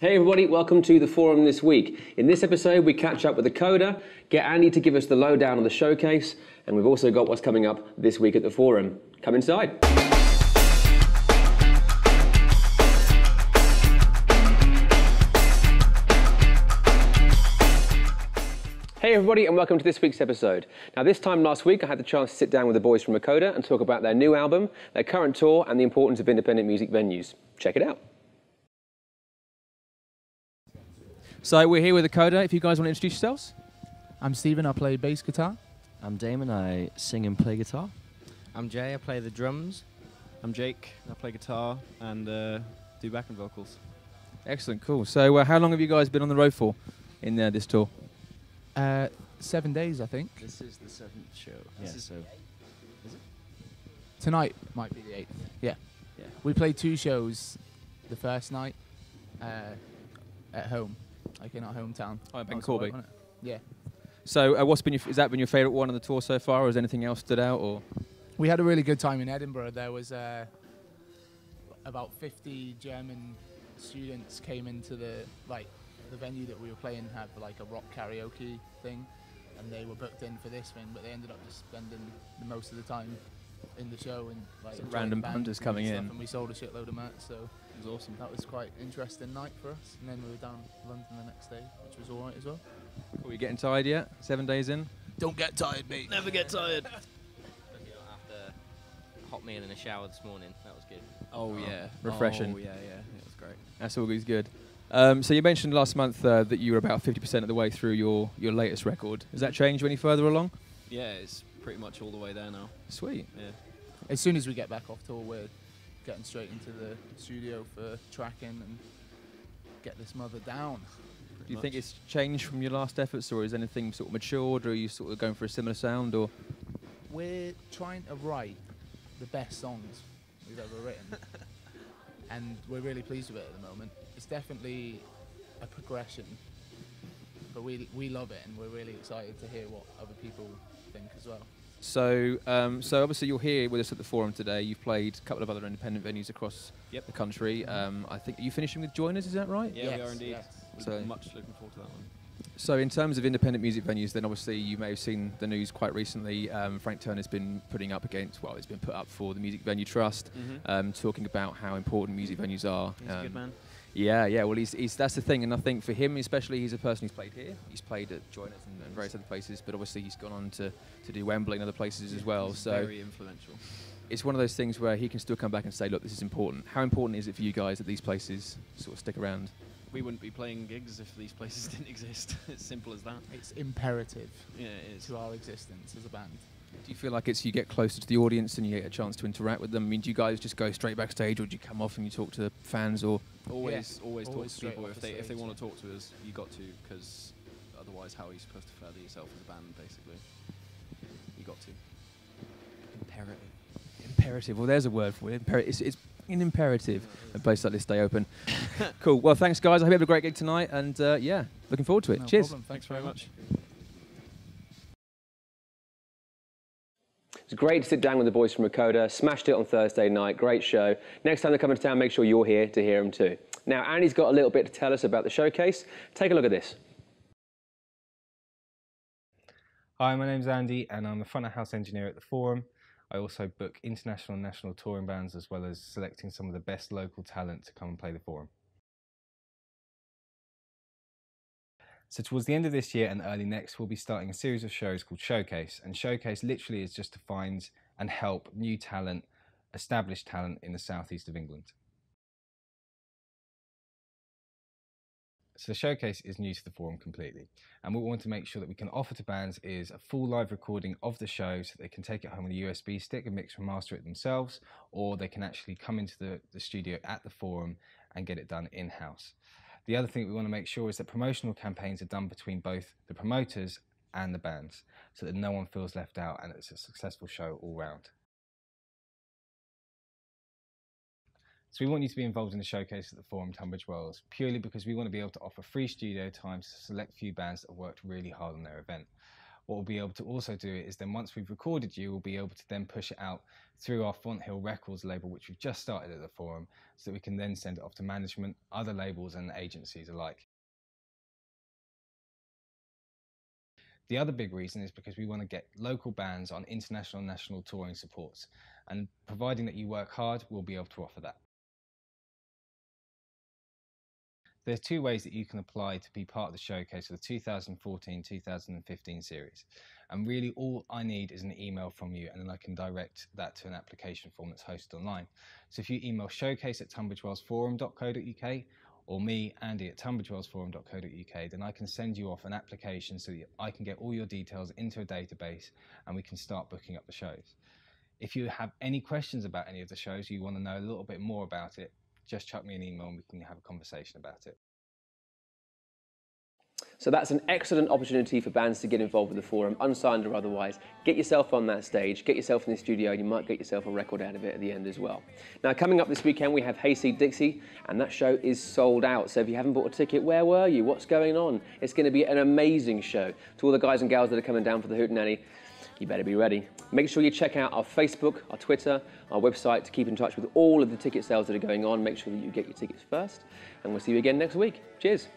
Hey everybody, welcome to the forum this week. In this episode we catch up with Acoda, get Andy to give us the lowdown on the showcase, and we've also got what's coming up this week at the forum. Come inside. Hey everybody and welcome to this week's episode. Now this time last week I had the chance to sit down with the boys from Acoda and talk about their new album, their current tour and the importance of independent music venues. Check it out. So we're here with Acoda. If you guys want to introduce yourselves. I'm Stephen, I play bass guitar. I'm Damon, I sing and play guitar. I'm Jay, I play the drums. I'm Jake, I play guitar and do backing vocals. Excellent, cool. So how long have you guys been on the road for in this tour? 7 days, I think. This is the 7th show. Yeah. So is it? Tonight might be the 8th. Yeah. We played 2 shows the first night at home, like in our hometown. Oh, in Corby. Yeah. So what's been has that been your favourite one on the tour so far, or has anything else stood out? Or we had a really good time in Edinburgh. There was about 50 German students came into the venue that we were playing had like a rock karaoke thing, and they were booked in for this thing, but they ended up just spending the most of the time in the show and like random punters coming in. And we sold a shitload of mats, so It was awesome. that was quite interesting night for us. And then we were down in London the next day, which was all right as well. Are you getting tired yet? 7 days in? Don't get tired, mate. Never get tired. After a hot meal and a shower this morning, that was good. Oh yeah. Refreshing. Oh yeah, it was great. That's always good. So you mentioned last month that you were about 50% of the way through your latest record. Has that changed any further along? Yeah, it's pretty much all the way there now. Sweet. Yeah. As soon as we get back off tour, we're getting straight into the studio for tracking and get this mother down. Do you think it's changed from your last efforts, or is anything sort of matured, or are you sort of going for a similar sound, or? We're trying to write the best songs we've ever written, and we're really pleased with it at the moment. It's definitely a progression, but we love it, and we're really excited to hear what other people think as well. So obviously you're here with us at the forum today. You've played a couple of other independent venues across the country. I think, are you finishing with Joiners, is that right? Yeah, Yes, we are indeed. yes. We're much looking forward to that one. So in terms of independent music venues, then obviously you may have seen the news quite recently. Frank Turner's been putting up against, well, it's been put up for the Music Venue Trust, talking about how important music venues are. He's a good man. Yeah. Well, he's that's the thing, and I think for him especially, he's a person who's played here. He's played at Joiners and various other places, but obviously he's gone on to do Wembley and other places as well. He's So very influential. it's one of those things where he can still come back and say, look, this is important. How important is it for you guys that these places sort of stick around? We wouldn't be playing gigs if these places didn't exist. It's simple as that. It's imperative Yeah, it is. to our existence as a band. Do you feel like you get closer to the audience and you get a chance to interact with them? I mean, do you guys just go straight backstage, or do you come off and you talk to fans, or? Always talk to straight people off if the they stage, want to talk to us. You got to, because otherwise, how are you supposed to further yourself as a band? Basically, you got to. Imperative. Well, there's a word for it. It's an imperative. A place like this stay open. Cool. Well, thanks, guys. I hope you have a great gig tonight, and yeah, looking forward to it. No Cheers. problem. Thanks very much. It's great to sit down with the boys from Acoda. Smashed it on Thursday night. Great show. Next time they come into town, make sure you're here to hear them too. Now, Andy's got a little bit to tell us about the showcase. Take a look at this. Hi, my name's Andy and I'm the front of house engineer at the Forum. I also book international and national touring bands, as well as selecting some of the best local talent to come and play the Forum. So towards the end of this year and early next, we'll be starting a series of shows called Showcase. And Showcase literally is just to find and help new talent, established talent in the southeast of England. So the Showcase is new to the Forum completely. And what we want to make sure that we can offer to bands is a full live recording of the show, so they can take it home with a USB stick and mix and master it themselves, or they can actually come into the studio at the Forum and get it done in-house. The other thing we want to make sure is that promotional campaigns are done between both the promoters and the bands, so that no one feels left out and it's a successful show all round. So we want you to be involved in the showcase at the Forum Tunbridge Wells, purely because we want to be able to offer free studio time to a select few bands that have worked really hard on their event. what we'll be able to also do is then once we've recorded you, we'll be able to then push it out through our Fonthill Records label, which we've just started at the forum, so that we can then send it off to management, other labels and agencies alike. The other big reason is because we want to get local bands on international and national touring supports, and providing that you work hard, we'll be able to offer that. There's two ways that you can apply to be part of the showcase for the 2014-2015 series. And really all I need is an email from you, and then I can direct that to an application form that's hosted online. So if you email showcase@tunbridgewellsforum.co.uk or me, Andy, at tunbridgewellsforum.co.uk, then I can send you off an application so that I can get all your details into a database and we can start booking up the shows. If you have any questions about any of the shows, you want to know a little bit more about it, just chuck me an email and we can have a conversation about it. So that's an excellent opportunity for bands to get involved with the forum, unsigned or otherwise. Get yourself on that stage, get yourself in the studio, and you might get yourself a record out of it at the end as well. Now, coming up this weekend, we have Hayseed Dixie, and that show is sold out. So if you haven't bought a ticket, where were you? What's going on? It's going to be an amazing show. To all the guys and gals that are coming down for the Hootenanny, you better be ready. Make sure you check out our Facebook, our Twitter, our website to keep in touch with all of the ticket sales that are going on. Make sure that you get your tickets first, and we'll see you again next week. Cheers.